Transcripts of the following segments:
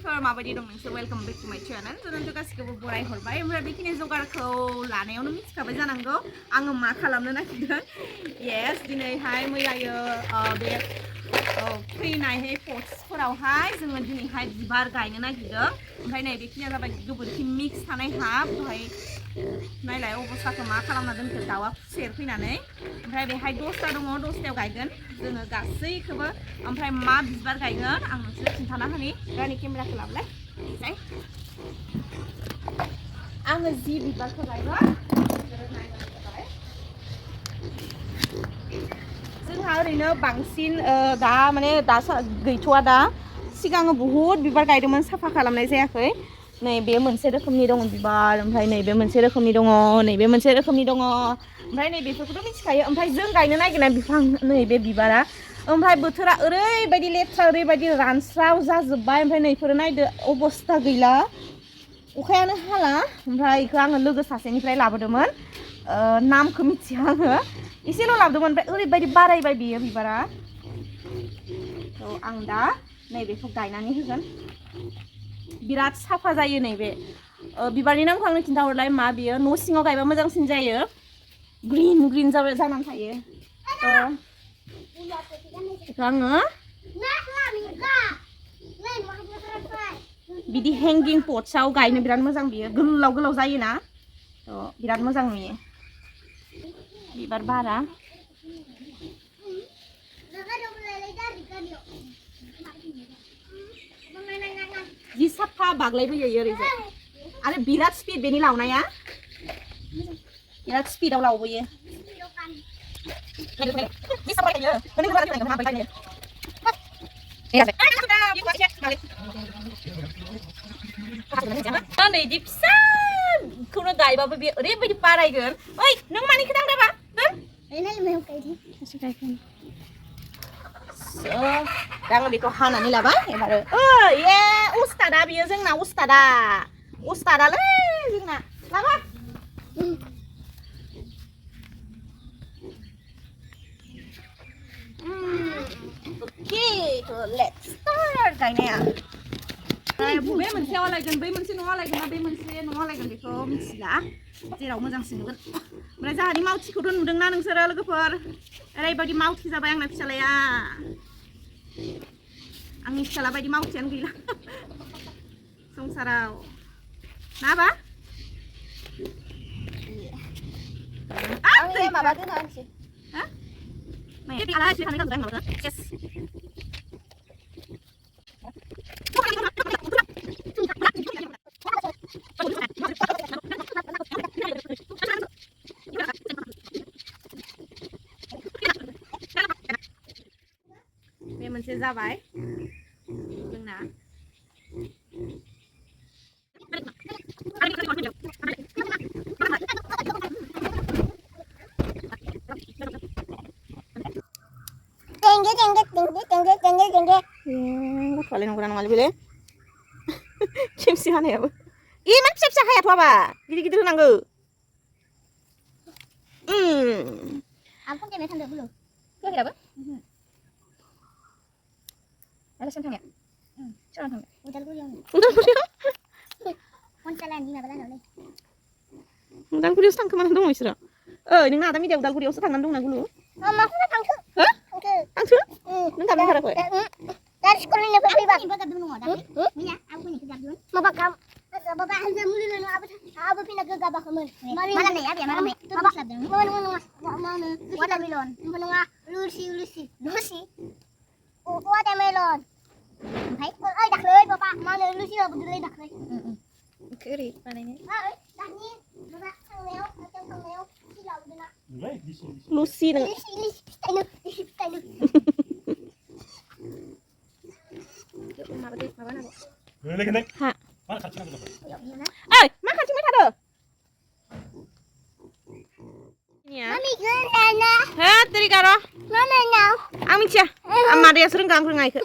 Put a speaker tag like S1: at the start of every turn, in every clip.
S1: लोगोफोर माबायदि दं नोंसोर वेलकाम बेक टु माय चेनेल जों गासिखौबो बराय हरबाय ओमफ्राय बेखिनि जगारखौ लानायावनो मिथिखाबाय जानांगौ आङो मा खालामनो नागिरदों येस दिनैहाय मैयायो बे फैनायहाय पट्सफोरावहाय जोङो दिनैहाय बिबार गायनो नागिरदों ओमफ्राय नै बेखिनिया जाबाय गोबोरखि मिक्स थानाय हा दहाय नायलाय अबस्थाखौ मा खालामना दोनखो दाउआ खुसेर फैनानै ओमफ्राय बेहाय 10ता दङ 10तायाव गायगोन जोङो गासैखौबो ओमफ्राय मा बिबार गायगोन आं नोंसोर खिन्थाना होनि गावनि केमेराखौ लाबोलाय जाय आङो जि बिबारखौ गायगोन जोंहा ओरैनो बांसिन दा माने दा गैथ'वा दा सिगाङो बुहुद बिबार गायदोंमोन साफा खालामनाय जायाखै नैबे मोनसे रोखोमनि दङ बिबार ओमफ्राय नैबे मोनसे रोखोमनि दङ नैबे मोनसे रोखोमनि दङ ओमफ्राय नैबेफोरखौथ' मिथिखायो ओमफ्राय जों गायनो नागिरनाय बिफां नैबे बिबारा ओमफ्राय बोथोरा ओरैबायदि लेथ्रा ओरैबायदि रानस्राव जाजोब्बाय ओमफ्राय नैफोरो नायदो अबस्था गैला अखायानो हाला ओमफ्राय बेखौ आङो लोगो सासेनिफ्राय लाबोदोंमोन नामखौ मिथिया आङो एसेल' लाबोदोंमोन ओमफ्राय ओरैबायदि बारायबाय बियो बिबारा आं दा नैबेखौ गायनानै होगोन बिराद साफा जायो नैबे बिबारनि नामखौ आंनो खिन्थाहरलाय मा बियो न' सिङाव गायबा मोजांसिन जायो ग्रिन ग्रिन जानानै थायो बेखौ आङो बिदि हेंगिं पट्सआव गायनो बिराद मोजां बियो गोलाव गोलाव जायोना बिराद मोजां नुयो बिबार बारा जि साफा बाग्लायबोयो ओरैजाय आरो बिराद स्पिड बेनि लावनाया बिराद स्पिडआव लावबोयो नैदि फिसाखौनो गायबाबो बे ओरैबायदि बारायगोन ओइ नों मानिखौ दांदाबा दा आङो बेखौ हानानै लाबाय एबार ए उस्तादा बियो जोंना उस्तादालै जोंना लाबा let's start गायनाया बबे मोनसेयाव आलायगोन बै मोनसे न'आव आलायगोन ना बे मोनसे न'आव आलायगोन बेखौ मिथिला जेराव मोजांसिन नुगोन ओमफ्राय जोंहानि मावथिखौथ' नुदोंना नोंसोरो लोगोफोर ओरैबायदि मावथि जाबाय आंना फिसालाया आंनि फिसाला बायदि मावथियानो गैला संसाराव नाबा माबा दोनसै बे मोनसे जाबाय जोंना Kalian ukuran ngali bile, kimsi hane ya bu? Ih, mana bisa kayak apa ba? Gitu-gitu nanggu.
S2: Aku kena tanda dulu.
S1: Kau kira apa?
S2: Ada sentang ya?
S1: Jangan tanda.
S2: Udah kuliah. Mwnthilayi Bima berapa nih?
S1: Udah kuliah sang kemana dong isra? Ini nada mi dia udah kuliah sekarang dong nanggu.
S2: Mama aku datang ke.
S1: Hah?
S2: Tangke.
S1: Nang kami harap kau.
S2: Dari sekolah ini pergi bang. Bapak dulu mau datang. Mina, aku nih kerja dulu. Bapak kamu. Bapak Hamzah mulu dulu apa pindah ke gabah kamu. Malam nih ya biar malam nih. Bapak kerja dulu. Mana watermelon. Mana lusi. Oh watermelon. Hai. Ơi đặtเลยbapak. Mana lusi apa dulu đặtเลย.
S1: Kiri mana ini?
S2: Đặt đi. Bapak thằng léo, thằng léo. Đi đâu đi nào.
S1: Lucy nang.
S2: Lucy tay nước.
S3: Boleh kena?
S1: Ha.
S3: Mana kacang tu?
S1: Makan cuma ada. Ini ya.
S2: Mami kena.
S1: Tadi karo.
S2: Mama now.
S1: Ami cia. Amma dia sering ganggu ke.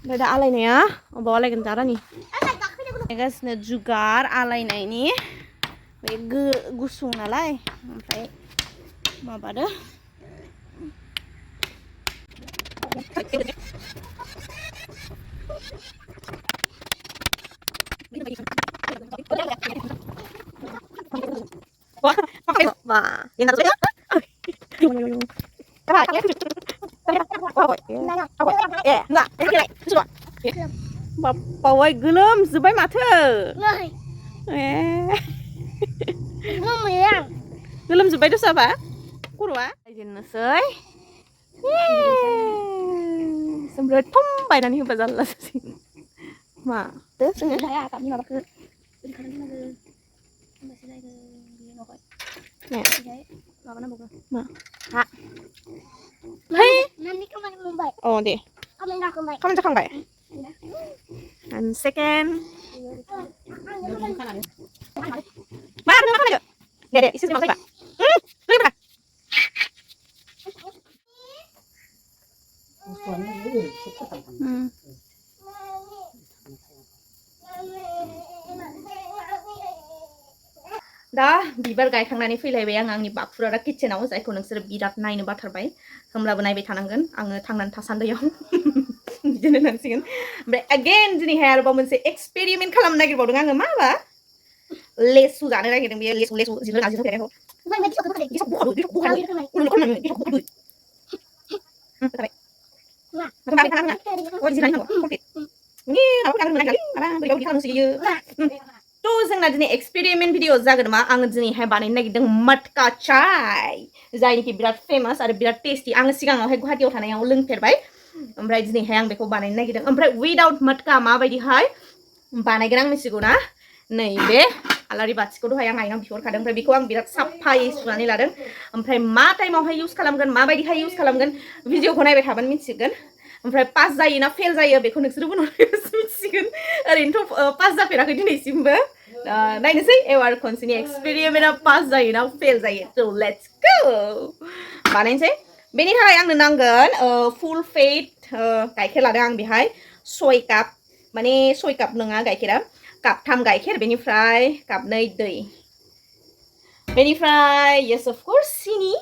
S1: Beda alay nih ya. Bawa lagi ntar nih. Guys, jugar alay ini. Gusung nalai. Sampai mau pada. 와 얘나 좀 Các bạn Bapak ơi gelum zubai mata.
S2: Rồi. Mong mày ăn.
S1: Gelum zubai itu siapa? Kurwa. Ajin soi. Sembret pom bainani bazal sih. Ma, terus nggak?
S2: Saya kami nggak pakai. Ini kan ini lagi. Masih lagi dia ngokok.
S1: Nè.
S2: Đấy. Vào cái này
S1: Ma. Ha. Hey.
S2: Nanti kemana Mumbai?
S1: Oh deh.
S2: Kamu nggak ke Mumbai?
S1: Kamu cakap baik. And second. Ma, ada apa lagi? Dede, isi sama siapa? Beli berapa? दा बिबार गायखांनानै फैलायबाय आंनि बाखुरा दा किचेनाव जायखौ नोंसोर बिराद नायनो बाथारबाय होमब्लाबो नायबाय थानांगोन आङो थांनानै थासान्दियाव बिदिनो होनसिगोन ओमफ्राय अगेन दिनैहाय आरोबाव मोनसे एक्सपेरिमेन्ट खालामनो नागिरबावदों आङो माबा लेसु जानो नागिरदों बेयो लेसु जिरो नाजिरो फैनायखौ
S2: Mumbai besok aku pergi.
S1: besok buka besok buka besok buka
S2: Wah.
S1: Kembali tangan oh di sini kok komplit ini aku kangen lagi apa beliau di sini tuh जोंना दिनै एक्सपेरिमेन्ट भिडिअ जागोन मा आङो दिनैहाय बानायनो नागिरदों मटका चाय जायनिखि बिराद फेमास आरो बिराद टेस्टी आङो सिगाङावहाय गुवाहाटीयाव थानायाव लोंफेरबाय ओमफ्राय दिनैहाय आं बेखौ बानायनो नागिरदों ओमफ्राय विदाउट मटका माबायदिहाय बानायगोन आं मिथिगौ ना नैबे आलारि बाथिखौ दहाय आं आइनाव बिहरखादों ओमफ्राय बेखौ आं बिराद साफायै सुनानै लादों ओमफ्राय मा टाइमावहाय इउज खालामगोन माबायदिहाय इउज खालामगोन भिडिअखौ नायबाय थाबानो मिथिगोन ओमफ्राय पास जायो ना फेल जायो बेखौ नोंसोरबो मिथिगोन ओरैनोथ' पास जाफेराखै दिनैसिमबो नायनोसै एबार खनसेनि एक्सपेरिमेन्टआ पास जायो ना फेल जायो स' लेट्स गो बानायनोसै बेनि थाखाय आंनो नांगोन फुल फेट गाइखेर लादों आं बेहाय 6 काप माने 6 काप नङा गाइखेरा कापथाम गाइखेर बेनिफ्राय कापनै दै बेनिफ्राय yes of course सिनि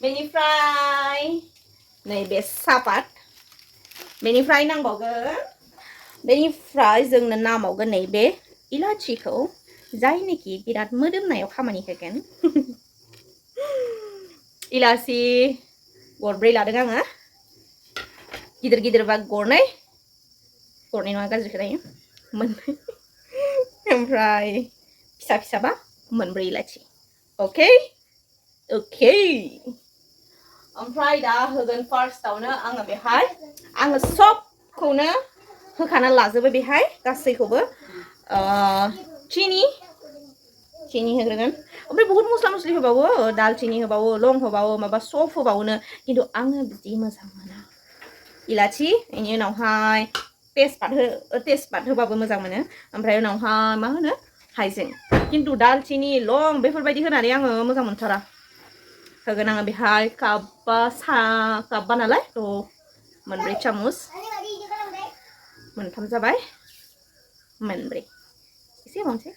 S1: बेनिफ्राय नैबे सापात बेनिफ्राय नांबावगोन बेनिफ्राय जोंनो नांबावगोन नैबे इलाचिखौ जायनिखि बिराद मोदोमनायाव खामानि होगोन इलाचि गरब्रै लादों आङो गिदिर गिदिरबा गरनै नङा गाज्रि खोनायो मोननै ओमफ्राय फिसा फिसाबा मोनब्रै इलाचि अके अके ओमफ्राय दा होगोन फार्स्टआवनो आङो बेहाय आङो सबखौनो होखाना लाजोबो बेहाय गासैखौबो चिनि होग्रोगोन ओमफ्राय बहुत मस्ला मस्लि होबावो दालचिनि होबावो लं होबावो माबा सब होबावोनो खिन्थु आङो बिदि मोजां मोना इलाचि बेनि उनावहाय तेजपात होबाबो मोजां मोनो ओमफ्राय उनावहाय मा होनो हाइजें खिन्थु दालचिनि लं बेफोरबायदि होनानै आङो मोजां मोनथारा होगोन आङो बेहाय कापबा नालाय थ' मोनब्रै चामच मोनथाम जाबाय मोनब्रै एसे होबावनोसै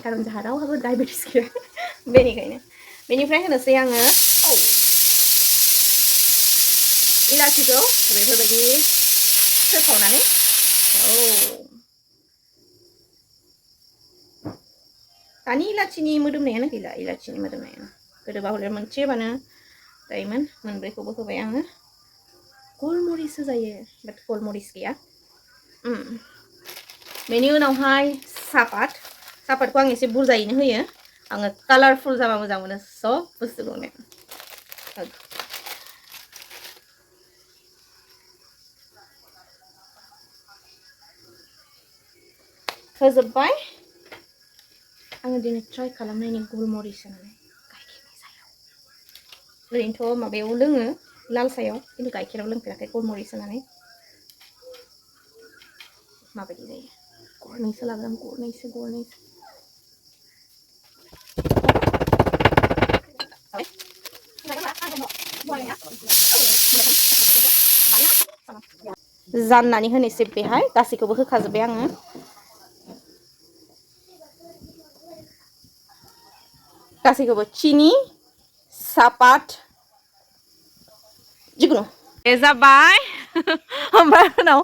S1: खारन जोंहा रावहाबो डायबेटिस गैया बेनिखायनो बेनिफ्राय होनोसै आङो इलाचिखौ बेफोरबायदि होखावनानै दानि इलाचिनि मोदोमनायानो गैला इलाचिनि मोदोमनायानो गोदोबा हले मोनसे होबानो जायोमोन मोनब्रैखौबो होबाय आङो गलमरिस जायो बाट गलमरिस गैया बेनि उनावहाय सापातखौ आं एसे बुरजायैनो होयो आङो कालारफुल जाबा मोजां मोनो सब बुस्थुखौनो होजोब्बाय आङो दिनै ट्राइ खालामनायनि गलमरिस होनानै गाइखेरनि सायाव ओरैनोथ' माबायाव लोङो लाल सायाव खिन्थु गाइखेराव लोंफेराखै गलमरिस होनानै माबायदि जायो गरनैसो लागोन गरनैसो जाननानै होनोसै बेहाय गासैखौबो होखाजोब्बाय आङो गासैखौबो चिनि सापात जिखुनु जाबाय ओमफ्राय उनाव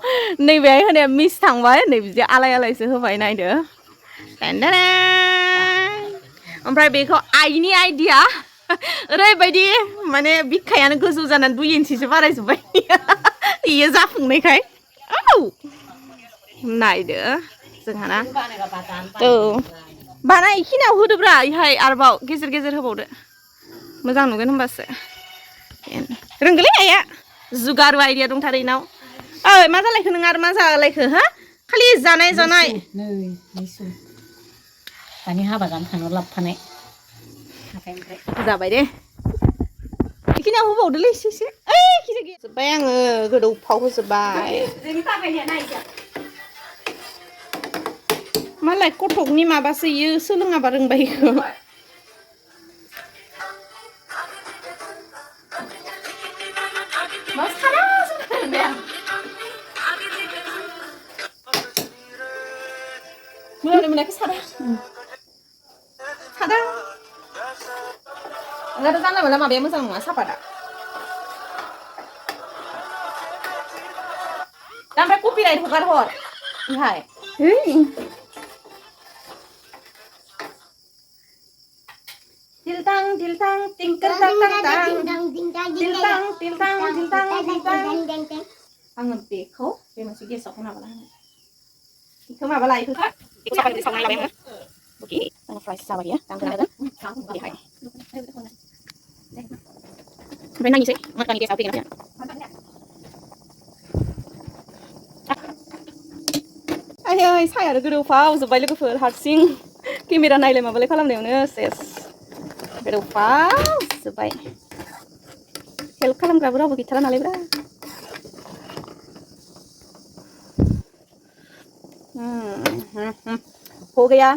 S1: नैबेहाय होनाया मिस थांबाय नै बिदि आलाय आलायसो होबाय नायदो ओमफ्राय बेखौ आइनि आइडिया ओरैबायदि माने बिखायानो गोजौ जानानै 2 इन्सिसो बारायजोब्बाय इयो जाफुंनायखाय औ नायदो जोंहाना औ बाना इखिनियाव होदोब्रा इहाय आरोबाव गेजेर गेजेर होबावदो मोजां नुगोन होमबासो रोंगोलै आइया जुगारु आइडिया दंथारो इनाव ओइ मा जालायखो नों आरो मा जालायखो हा खालि जानाय जानाय
S4: नै निसु दानि हाबा जानो थांनो लाबफानाय हाथायनिफ्राय
S1: जाबाय दे इखिनियाव होबावदोलै एसे ओइ खिजा गैया जोब्बाय आङो गोदौफाव होजोब्बाय मालाय कटकनि माबासो इयो सोलोङाबा रोंबाय इखौ Mula monakai sada. Sada. Enggak ada tanah malah mabaya musang mas apa dah? Sampai kopi dah dibukar hor. Hai. Tiltang tiltang tingker tang tang tang. Tiltang tiltang tiltang tiltang. Angan beko, be masih gesok kenapa lah? Itu apa lah itu? Itu apa di sana lah Oke, tengah fry sabar ya. Tanggung ada. Oke, hai. Sampai nangis sih, makan ini sapi ya. Ay, saya ada gedupau, sebaik lepas harsing. Kamera naik lemah boleh kalau mana ses. Gedupau, sebaik. Help kalau nggak berapa kita lah naik berapa. हो गया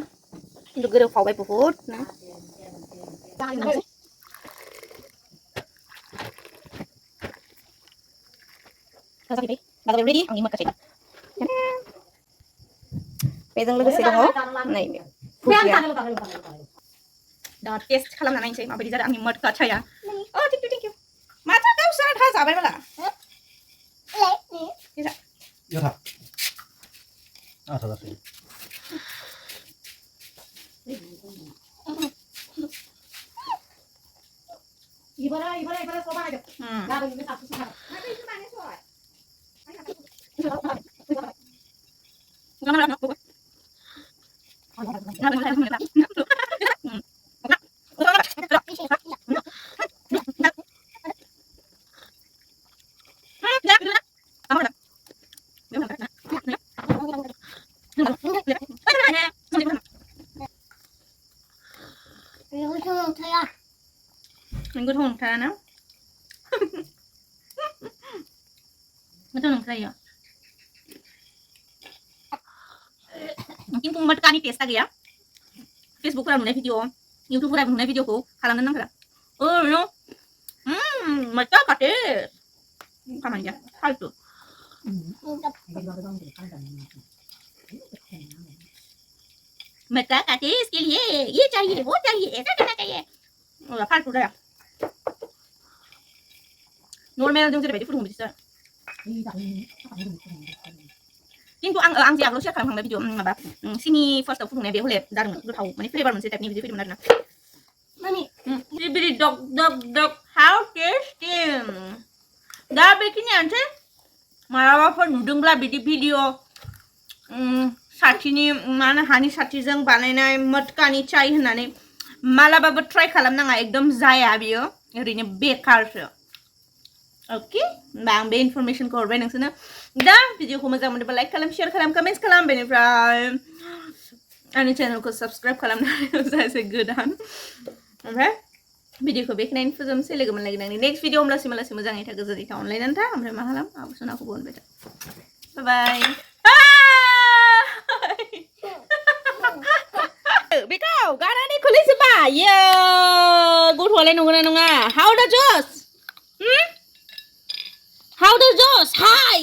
S1: तो गरम पाव भाई बहुत ना Kasih deh, nggak ready, angin makan sih. Pedang lebih sedang oh, naik. Dah test kalau nak naik sih, apa dijadikan angin makan saya. Oh, thank you. Macam kau salah dah sabar malah. Bisa.
S3: Ya tak. Ah, salah sih.
S2: Ibarat soba aja. Nggak ada yang satu sama. Nanti itu mana soal?
S1: Minggu thong thà nó. Minggu thong thà ya. Mungkin pun Matka ni test lagi ya. Facebook pura nunai video, YouTube pura nunai video ko, kalam nan nang oh no. Matka kate. Kaman ya, hal tu. Matka kate इसके लिए ये चाहिए वो चाहिए ऐसा करना चाहिए. Oh, hal tu dah. Normal jong jadi foto bisa. কিন্তু आं जे आगोलाव शेयार खालामखांबाय भिडिअ माबा सिनि फार्स्टआव फुदुंनाय बे हले दारुं गोथाव माने फ्लेभार मोनसे टाइपनि बिदि फैदोंमोन आरोना माने बिदि डग डग डग हाउ टेस्टी दा बेखिनियानोसै मालाबाफोर नुदोंब्ला बिदि भिडिअ साथिनि मा होनो हानि साथिजों बानायनाय मटकानि चाय होननानै मालाबाबो ट्राइ खालामनाङा एकदम जाया बियो ओरैनो बेकारसो ओके होमबा आं बे इनफरमेसनखौ हरबाय नोंसोरनो दा भिडिअखौ मोजां मोनोबा लाइक खालाम शेयार खालाम कमेन्ट्स खालाम बेनिफ्राय आंनि चेनेलखौ साबस्क्राइब खालामनानै जायसे गोदान ओमफ्राय भिडिअखौ बेखिनियावनो फोजोबनोसै लोगो मोनलायगोन आंनि नेक्स्ट भिडिअ होमब्लासिम मोजाङै था गोजोनै था अनलायनानै था ओमफ्राय मा खालाम आब' सनाखौबो अनबाय था बाय बाय बेखौ गानानै खुलिजोब्बाय यो गथ'आलाय नंगौना नङा हाउ दा जस How does yours? Hi!